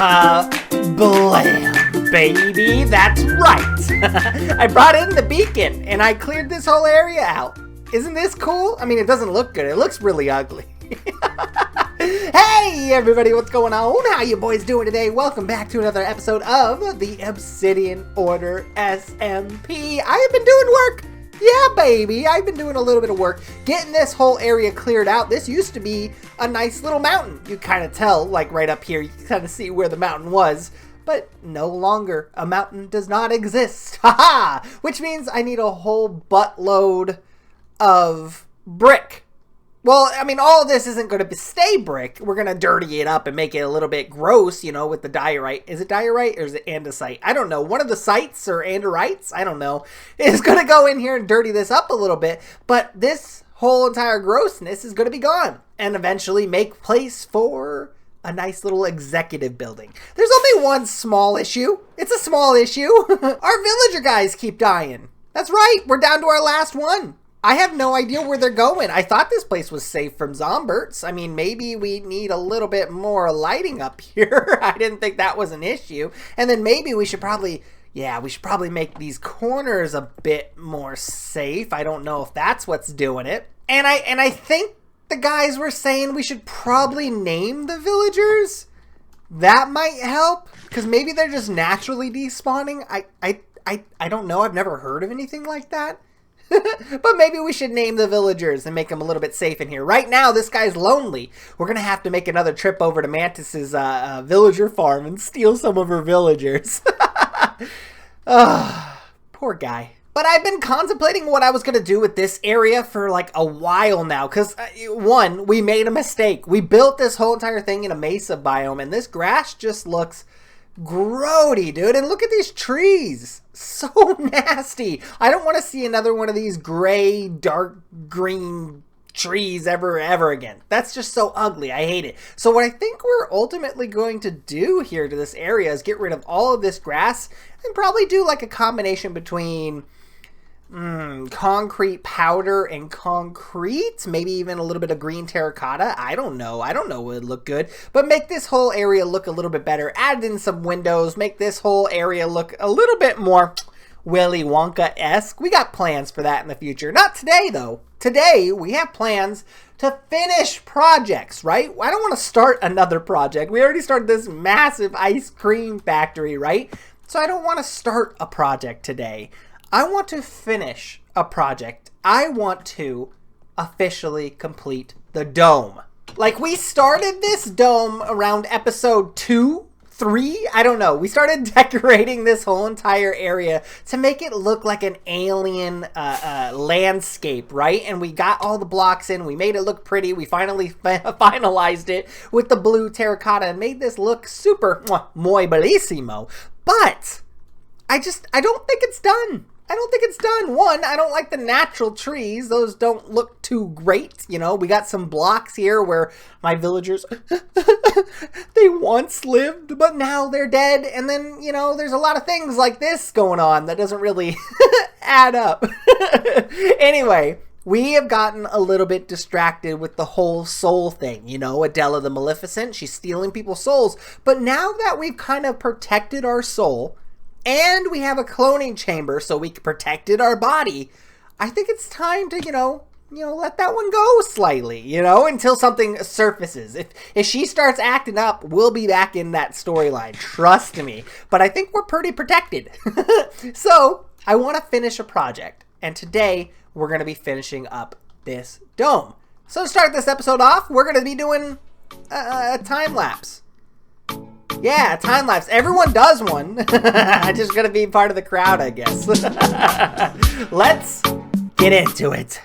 Blam, baby, that's right. I brought in the beacon and I cleared this whole area out. Isn't this cool? I mean, it doesn't look good. It looks really ugly. Hey everybody, what's going on? How you boys doing today? Welcome back to another episode of the Obsidian Order SMP. I have been doing work. Yeah, baby, I've been doing a little bit of work getting this whole area cleared out. This used to be a nice little mountain. You kind of tell, like right up here, you can kind of see where the mountain was. But no longer. A mountain does not exist. Haha! Which means I need a whole buttload of brick. Well, I mean, all of this isn't going to stay brick. We're going to dirty it up and make it a little bit gross, you know, with the diorite. Is it diorite or is it andesite? I don't know. One of the sites or anderites, I don't know, is going to go in here and dirty this up a little bit. But this whole entire grossness is going to be gone and eventually make place for a nice little executive building. There's only one small issue. It's a small issue. Our villager guys keep dying. That's right. We're down to our last one. I have no idea where they're going. I thought this place was safe from zomberts. I mean, maybe we need a little bit more lighting up here. I didn't think that was an issue. And then maybe we should probably, we should probably make these corners a bit more safe. I don't know if that's what's doing it. And I think the guys were saying we should probably name the villagers. That might help, because maybe they're just naturally despawning. I don't know. I've never heard of anything like that. But maybe we should name the villagers and make them a little bit safe in here. Right now, this guy's lonely. We're going to have to make another trip over to Mantis's villager farm and steal some of her villagers. Poor guy. But I've been contemplating what I was going to do with this area for like a while now. Because, one, we made a mistake. We built this whole entire thing in a mesa biome. And this grass just looks grody, dude. And look at these trees. So nasty. I don't want to see another one of these gray, dark green trees ever again. That's just so ugly. I hate it. So what I think we're ultimately going to do here to this area is get rid of all of this grass and probably do like a combination between concrete powder and concrete, maybe even a little bit of green terracotta. I don't know what would look good, but make this whole area look a little bit better. Add in some windows, make this whole area look a little bit more Willy Wonka-esque. We got plans for that in the future. Not today though. Today we have plans to finish projects, right? I don't want to start another project. We already started this massive ice cream factory, right? So I don't want to start a project today. I want to finish a project. I want to officially complete the dome. Like, we started this dome around episode 2, 3, I don't know. We started decorating this whole entire area to make it look like an alien landscape, right? And we got all the blocks in. We made it look pretty. We finally finalized it with the blue terracotta and made this look super muy bellissimo. But I don't think it's done. I don't think it's done. One, I don't like the natural trees. Those don't look too great. You know, we got some blocks here where my villagers, they once lived, but now they're dead. And then, you know, there's a lot of things like this going on that doesn't really add up. Anyway, we have gotten a little bit distracted with the whole soul thing. You know, Adela the Maleficent, she's stealing people's souls. But now that we've kind of protected our soul, and we have a cloning chamber so we protected our body, I think it's time to, you know, let that one go slightly, you know, until something surfaces. If she starts acting up, we'll be back in that storyline. Trust me. But I think we're pretty protected. So I want to finish a project. And today we're going to be finishing up this dome. So to start this episode off, we're going to be doing a time lapse. Yeah, time lapse. Everyone does one. I'm just gonna be part of the crowd, I guess. Let's get into it.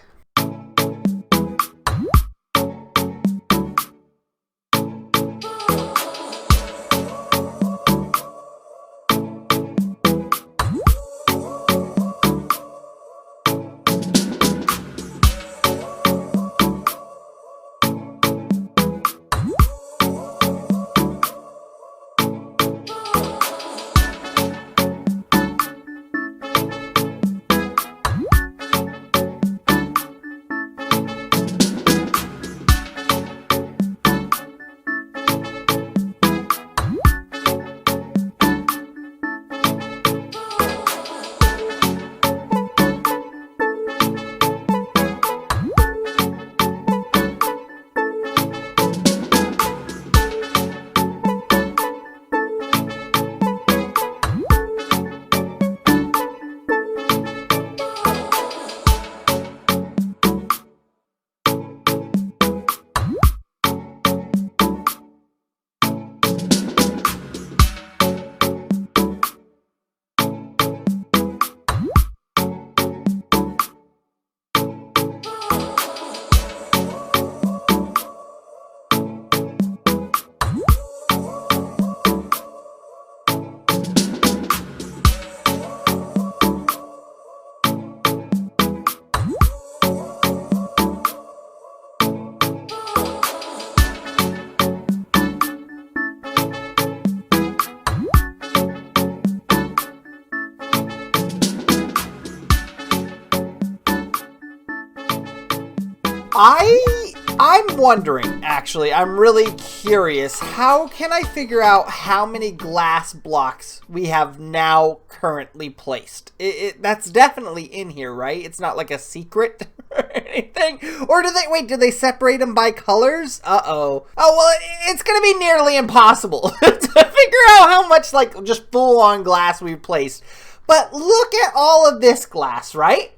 I'm wondering, actually, I'm really curious, how can I figure out how many glass blocks we have now currently placed? That's definitely in here, right? It's not like a secret or anything? Or do they separate them by colors? Uh-oh. Oh, well, it's gonna be nearly impossible to figure out how much, like, just full-on glass we've placed. But look at all of this glass, right?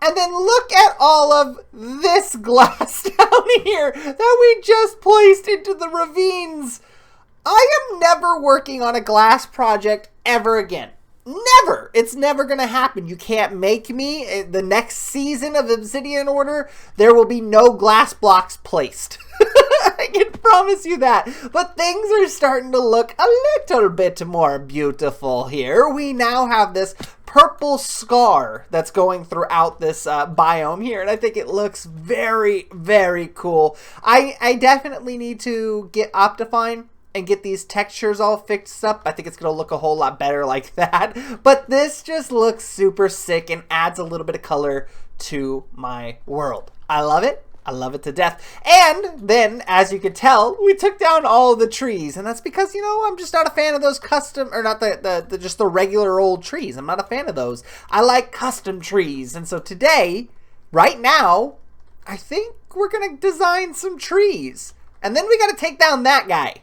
And then look at all of this glass down here that we just placed into the ravines. I am never working on a glass project ever again. Never. It's never going to happen. You can't make me. The next season of Obsidian Order, there will be no glass blocks placed. I can promise you that. But things are starting to look a little bit more beautiful here. We now have this purple scar that's going throughout this biome here, and I think it looks very, very cool. I definitely need to get Optifine and get these textures all fixed up. I think it's gonna look a whole lot better like that. But this just looks super sick and adds a little bit of color to my world. I love it. I love it to death. And then, as you can tell, we took down all the trees. And that's because, you know, I'm just not a fan of those custom, or not just the regular old trees. I'm not a fan of those. I like custom trees. And so today, right now, I think we're going to design some trees. And then we got to take down that guy.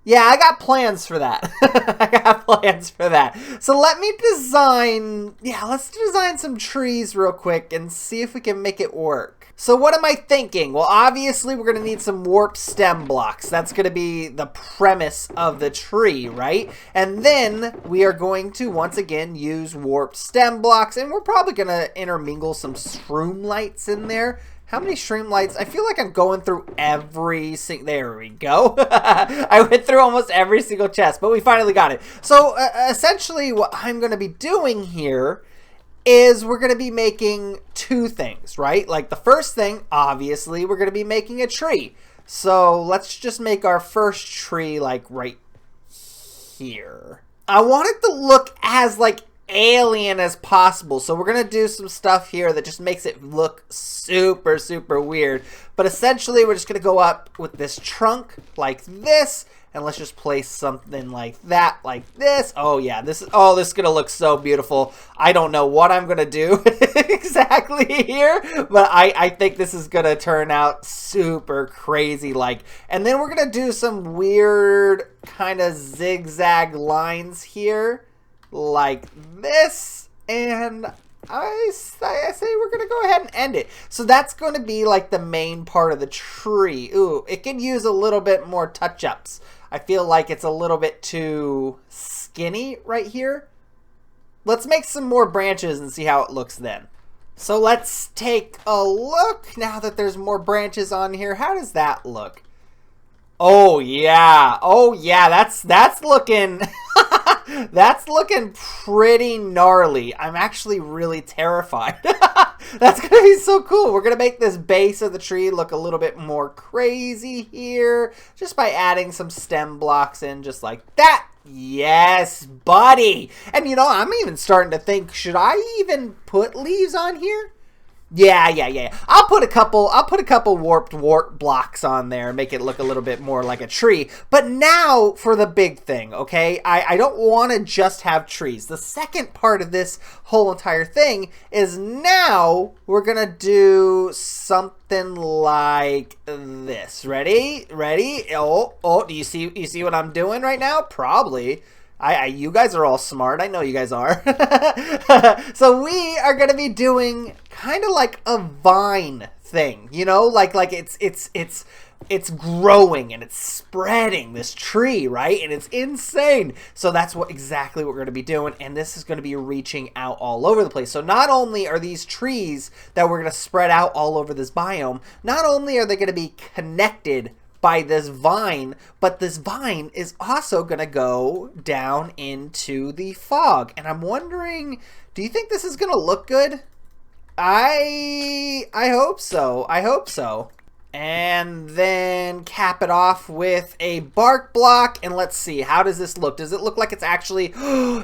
Yeah, I got plans for that. I got plans for that. So let me design, let's design some trees real quick and see if we can make it work. So what am I thinking? Well, obviously we're going to need some warp stem blocks. That's going to be the premise of the tree, right? And then we are going to, once again, use warp stem blocks. And we're probably going to intermingle some shroom lights in there. How many shroom lights? I feel like I'm going through every single... There we go. I went through almost every single chest, but we finally got it. So, essentially, what I'm going to be doing here is we're going to be making two things, right? Like, the first thing, obviously, we're going to be making a tree. So, let's just make our first tree, like, right here. I want it to look as, like, alien as possible, so we're gonna do some stuff here that just makes it look super, super weird. But essentially we're just gonna go up with this trunk like this, and let's just place something like that, like this. Oh yeah, this is gonna look so beautiful. I don't know what I'm gonna do exactly here, but I think this is gonna turn out super crazy like. And then we're gonna do some weird kind of zigzag lines here like this, and I say we're gonna go ahead and end it. So that's going to be like the main part of the tree. Ooh, it can use a little bit more touch-ups. I feel like it's a little bit too skinny right here. Let's make some more branches and see how it looks then. So let's take a look now that there's more branches on here. How does that look? Oh yeah, that's looking that's looking pretty gnarly. I'm actually really terrified. That's gonna be so cool. We're gonna make this base of the tree look a little bit more crazy here, just by adding some stem blocks in, just like that. Yes, buddy. And you know, I'm even starting to think, should I even put leaves on here? Yeah. I'll put a couple warp blocks on there and make it look a little bit more like a tree. But now for the big thing, okay? I don't want to just have trees. The second part of this whole entire thing is now we're going to do something like this. Ready? Oh, do you see what I'm doing right now? Probably. You guys are all smart. I know you guys are. So we are going to be doing kind of like a vine thing, you know, like it's growing and it's spreading, this tree, right? And it's insane. So that's exactly what we're going to be doing. And this is going to be reaching out all over the place. So not only are these trees that we're going to spread out all over this biome, not only are they going to be connected by this vine, but this vine is also gonna go down into the fog. And I'm wondering, do you think this is gonna look good? I hope so. I hope so. And then cap it off with a bark block, and let's see, how does this look? Does it look like it's actually...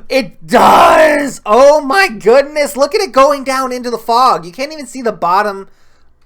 It does! Oh my goodness, look at it going down into the fog. You can't even see the bottom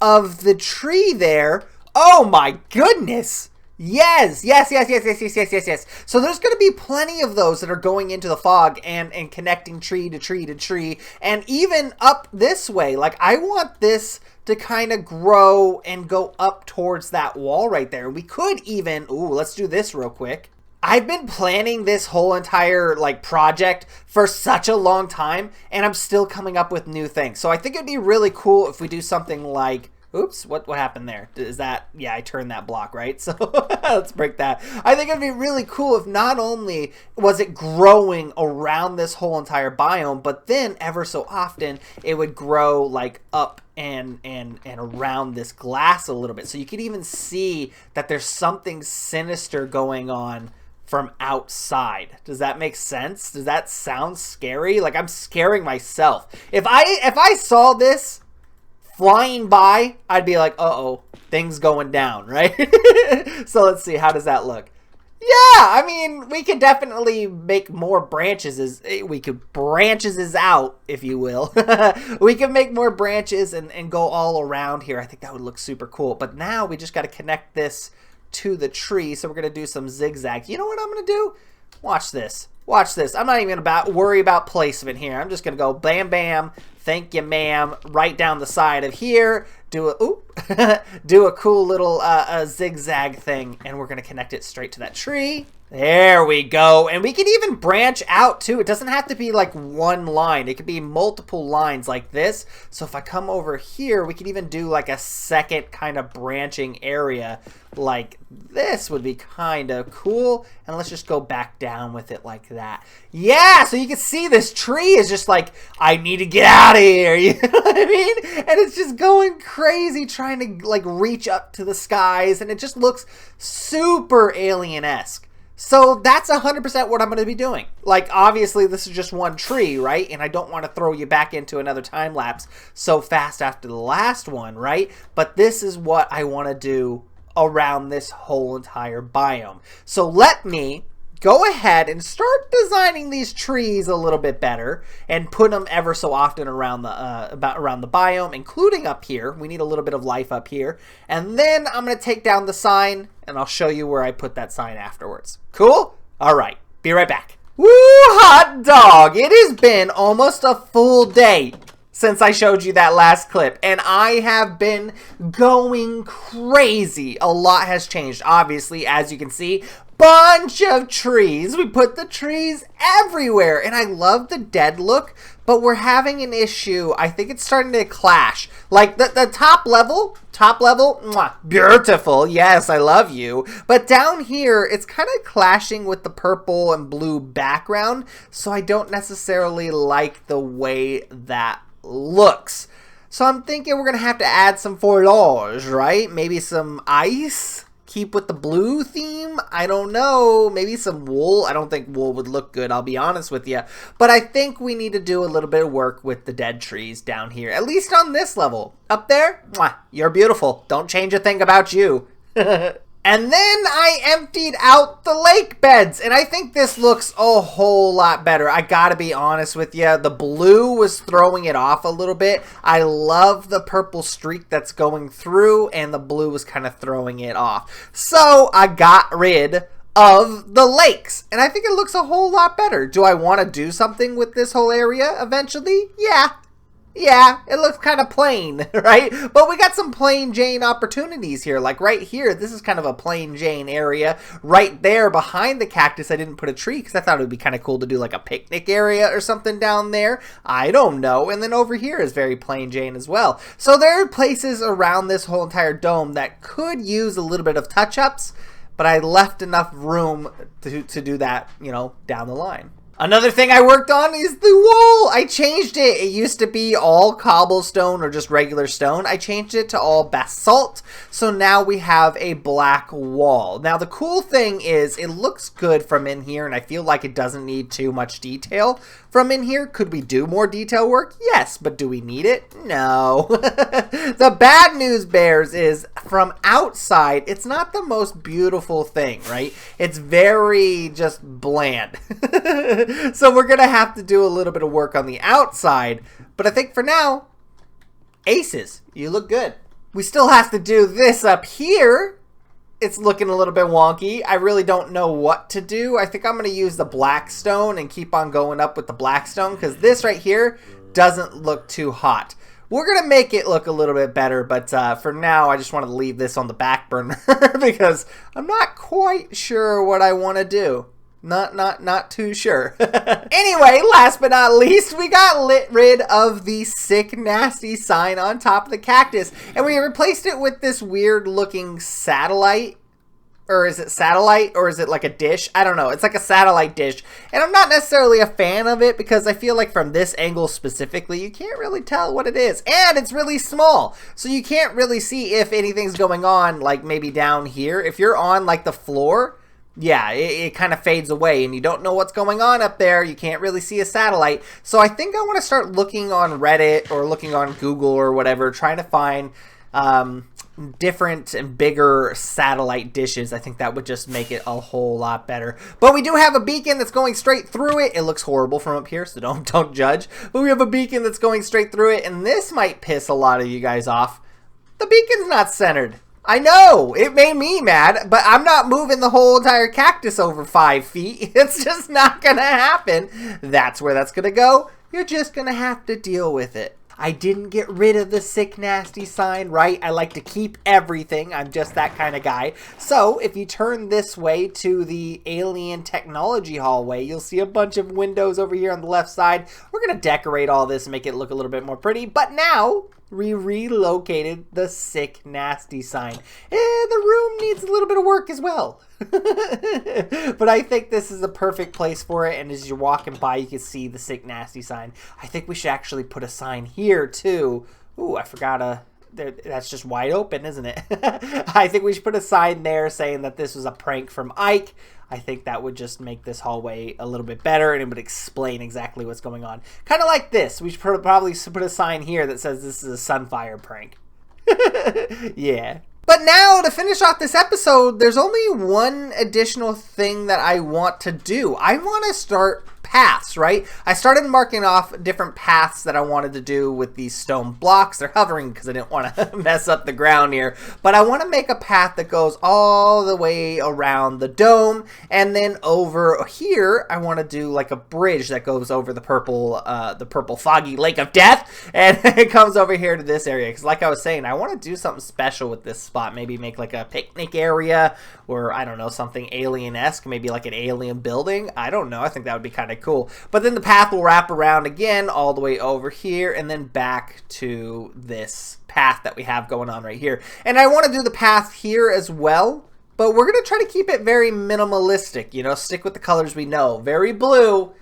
of the tree there. Oh my goodness. Yes, yes, yes, yes, yes, yes, yes, yes, yes. So there's going to be plenty of those that are going into the fog and connecting tree to tree to tree. And even up this way. Like, I want this to kind of grow and go up towards that wall right there. We could even, ooh, let's do this real quick. I've been planning this whole entire like project for such a long time, and I'm still coming up with new things. So I think it'd be really cool if we do something like, oops, what happened there? Is that, yeah, I turned that block, right? So let's break that. I think it'd be really cool if not only was it growing around this whole entire biome, but then ever so often it would grow like up and around this glass a little bit. So you could even see that there's something sinister going on from outside. Does that make sense? Does that sound scary? Like, I'm scaring myself. If I saw this flying by, I'd be like, uh-oh, things going down, right? So let's see, how does that look? Yeah, I mean, we could definitely make more branches. We could branches out, if you will. We could make more branches and go all around here. I think that would look super cool. But now we just got to connect this to the tree. So we're going to do some zigzags. You know what I'm going to do? Watch this. Watch this. I'm not even worry about placement here. I'm just going to go bam, bam. Thank you, ma'am. Right down the side of here. Do a cool little zigzag thing, and we're going to connect it straight to that tree. There we go. And we can even branch out too. It doesn't have to be like one line. It could be multiple lines like this. So if I come over here, we could even do like a second kind of branching area like this would be kind of cool. And let's just go back down with it like that. Yeah, so you can see this tree is just like, I need to get out of here. You know what I mean? And it's just going crazy trying to like reach up to the skies. And it just looks super alien-esque. So that's 100% what I'm going to be doing. Like, obviously, this is just one tree, right? And I don't want to throw you back into another time lapse so fast after the last one, right? But this is what I want to do around this whole entire biome. So let me go ahead and start designing these trees a little bit better and put them ever so often around the around the biome, including up here. We need a little bit of life up here. And then I'm going to take down the sign, and I'll show you where I put that sign afterwards. Cool? All right. Be right back. Woo, hot dog. It has been almost a full day since I showed you that last clip, and I have been going crazy. A lot has changed, obviously, as you can see. Bunch of trees. We put the trees everywhere, and I love the dead look, but we're having an issue. I think it's starting to clash. Like the top level, mwah, beautiful. Yes, I love you. But down here, it's kind of clashing with the purple and blue background, so I don't necessarily like the way that looks. So I'm thinking we're gonna have to add some foliage, right? Maybe some ice. Keep with the blue theme. I don't know. Maybe some wool. I don't think wool would look good, I'll be honest with you. But I think we need to do a little bit of work with the dead trees down here, at least on this level. Up there, mwah, you're beautiful. Don't change a thing about you. And then I emptied out the lake beds, and I think this looks a whole lot better. I gotta be honest with you. The blue was throwing it off a little bit. I love the purple streak that's going through, and the blue was kind of throwing it off. So I got rid of the lakes, and I think it looks a whole lot better. Do I want to do something with this whole area eventually? Yeah, it looks kind of plain, right? But we got some plain Jane opportunities here. Like right here, this is kind of a plain Jane area. Right there behind the cactus, I didn't put a tree because I thought it would be kind of cool to do like a picnic area or something down there. I don't know. And then over here is very plain Jane as well. So there are places around this whole entire dome that could use a little bit of touch-ups, but I left enough room to do that, you know, down the line. Another thing I worked on is the wall. I changed it. It used to be all cobblestone or just regular stone. I changed it to all basalt. So now we have a black wall. Now the cool thing is it looks good from in here, and I feel like it doesn't need too much detail from in here. Could we do more detail work? Yes, but do we need it? No. The bad news, bears, is from outside, it's not the most beautiful thing, right? It's very just bland. So we're going to have to do a little bit of work on the outside. But I think for now, aces. You look good. We still have to do this up here. It's looking a little bit wonky. I really don't know what to do. I think I'm going to use the black stone and keep on going up with the black stone because this right here doesn't look too hot. We're going to make it look a little bit better, but for now, I just want to leave this on the back burner because I'm not quite sure what I want to do. Not too sure. Anyway, last but not least, we got rid of the sick, nasty sign on top of the cactus, and we replaced it with this weird looking satellite. Or is it satellite, or is it like a dish? I don't know. It's like a satellite dish. And I'm not necessarily a fan of it because I feel like from this angle specifically, you can't really tell what it is. And it's really small. So you can't really see if anything's going on, like maybe down here. If you're on like the floor, yeah, it kind of fades away and you don't know what's going on up there. You can't really see a satellite. So I think I want to start looking on Reddit or looking on Google or whatever, trying to find different and bigger satellite dishes. I think that would just make it a whole lot better. But we do have a beacon that's going straight through it. It looks horrible from up here, so don't judge. But we have a beacon that's going straight through it, and this might piss a lot of you guys off. The beacon's not centered. I know, it made me mad, but I'm not moving the whole entire cactus over 5 feet. It's just not gonna happen. That's where that's gonna go. You're just gonna have to deal with it. I didn't get rid of the sick, nasty sign, right? I like to keep everything. I'm just that kind of guy. So if you turn this way to the alien technology hallway, you'll see a bunch of windows over here on the left side. We're going to decorate all this and make it look a little bit more pretty. But now we relocated the sick, nasty sign. The room needs a little bit of work as well. But I think this is a perfect place for it, and as you're walking by you can see the sick nasty sign. I think we should actually put a sign here too. Ooh, I forgot that's just wide open, isn't it? I think we should put a sign there saying that this was a prank from Ike. I think that would just make this hallway a little bit better, and it would explain exactly what's going on. Kind of like this. We should probably put a sign here that says this is a Sunfire prank. Yeah. But now, to finish off this episode, there's only one additional thing that I want to do. I want to start paths, right? I started marking off different paths that I wanted to do with these stone blocks. They're hovering because I didn't want to mess up the ground here. But I want to make a path that goes all the way around the dome. And then over here, I want to do like a bridge that goes over the purple foggy lake of death. And it comes over here to this area. Because like I was saying, I want to do something special with this spot. Maybe make like a picnic area or, I don't know, something alien-esque. Maybe like an alien building. I don't know. I think that would be kind of cool. But then the path will wrap around again all the way over here and then back to this path that we have going on right here. And I want to do the path here as well, but we're going to try to keep it very minimalistic, you know, stick with the colors we know. Very blue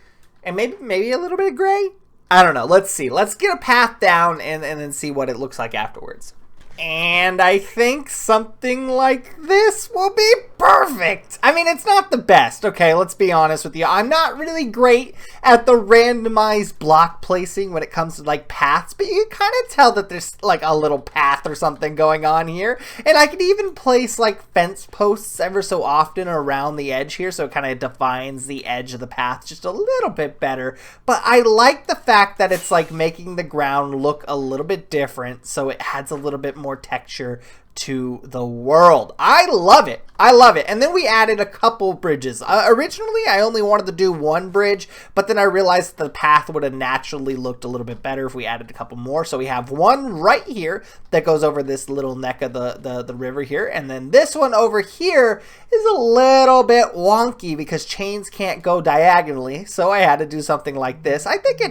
and maybe a little bit of gray. I don't know. Let's see. Let's get a path down and then see what it looks like afterwards. And I think something like this will be perfect. I mean, it's not the best, okay? Let's be honest with you. I'm not really great at the randomized block placing when it comes to, like, paths, but you can kind of tell that there's, like, a little path or something going on here. And I can even place, like, fence posts ever so often around the edge here, so it kind of defines the edge of the path just a little bit better. But I like the fact that it's, like, making the ground look a little bit different, so it adds a little bit more texture to the world. I love it. I love it. And then we added a couple bridges. Originally, I only wanted to do one bridge, but then I realized the path would have naturally looked a little bit better if we added a couple more. So we have one right here that goes over this little neck of the river here. And then this one over here is a little bit wonky because chains can't go diagonally. So I had to do something like this. I think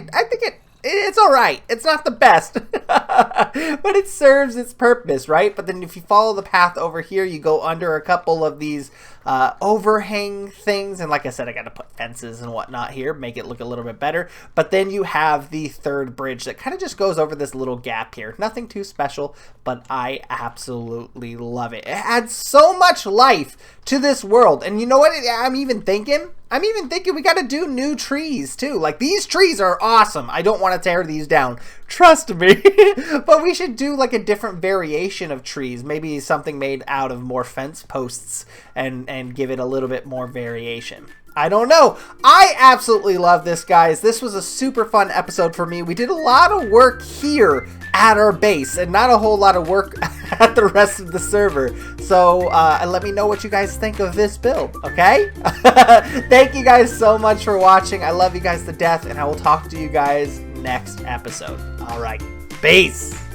it's all right. It's not the best, but it serves its purpose, right? But then if you follow the path over here, you go under a couple of these overhang things. And like I said, I got to put fences and whatnot here, make it look a little bit better. But then you have the third bridge that kind of just goes over this little gap here. Nothing too special, but I absolutely love it. It adds so much life to this world. And you know what I'm even thinking? We got to do new trees too. Like, these trees are awesome. I don't want to tear these down. Trust me. But we should do like a different variation of trees. Maybe something made out of more fence posts and give it a little bit more variation. I don't know. I absolutely love this, guys. This was a super fun episode for me. We did a lot of work here at our base and not a whole lot of work at the rest of the server. So let me know what you guys think of this build, okay? Thank you guys so much for watching. I love you guys to death, and I will talk to you guys next episode. All right, peace.